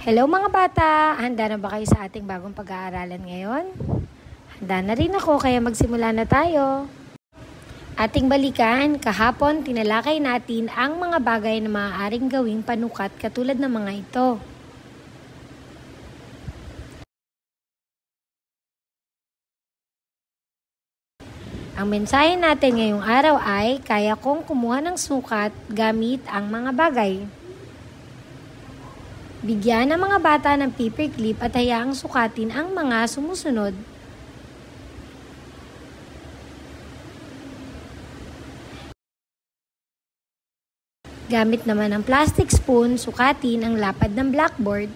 Hello mga bata! Handa na ba kayo sa ating bagong pag-aaralan ngayon? Handa na rin ako kaya magsimula na tayo. Ating balikan, kahapon tinalakay natin ang mga bagay na maaaring gawing panukat katulad ng mga ito. Ang mensahe natin ngayong araw ay kaya kong kumuha ng sukat gamit ang mga bagay. Bigyan ng mga bata ng paperclip at hayaang sukatin ang mga sumusunod. Gamit naman ang plastic spoon, sukatin ang lapad ng blackboard.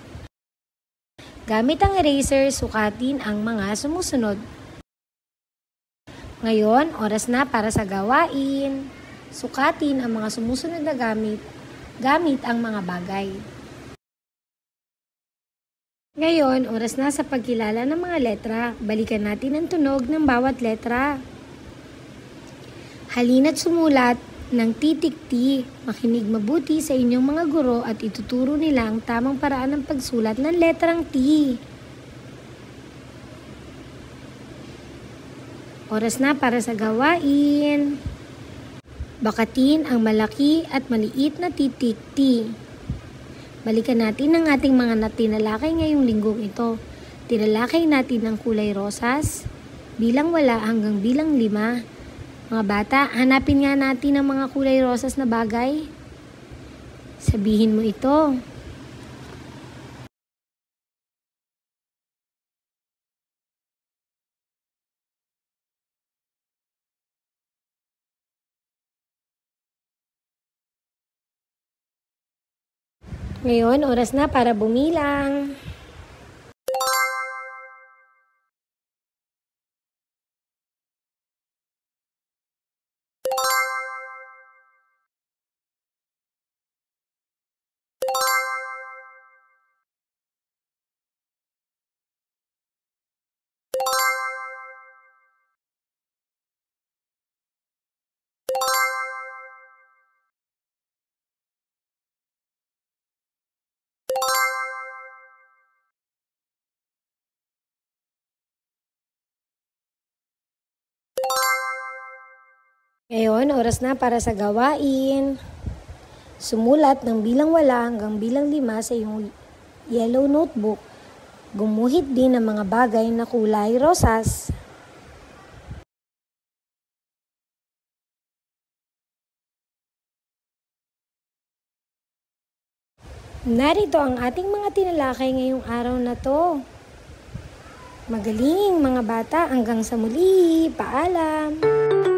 Gamit ang eraser, sukatin ang mga sumusunod. Ngayon, oras na para sa gawain. Sukatin ang mga sumusunod na gamit ang mga bagay. Ngayon, oras na sa pagkilala ng mga letra. Balikan natin ang tunog ng bawat letra. Halina't sumulat ng titik T. Makinig mabuti sa inyong mga guro at ituturo nila ang tamang paraan ng pagsulat ng letrang T. Oras na para sa gawain. Bakatin ang malaki at maliit na titik T. Balikan natin ang ating mga tinalakay ngayong linggong ito. Tinalakay natin ang kulay rosas, bilang 1 hanggang bilang 5. Mga bata, hanapin nga natin ang mga kulay rosas na bagay. Sabihin mo ito. Ngayon, oras na para bumilang. Ngayon, oras na para sa gawain. Sumulat ng bilang 1 hanggang bilang 5 sa iyong yellow notebook. Gumuhit din ng mga bagay na kulay rosas. Narito ang ating mga tinalakay ngayong araw na to. Magaling mga bata, hanggang sa muli. Paalam!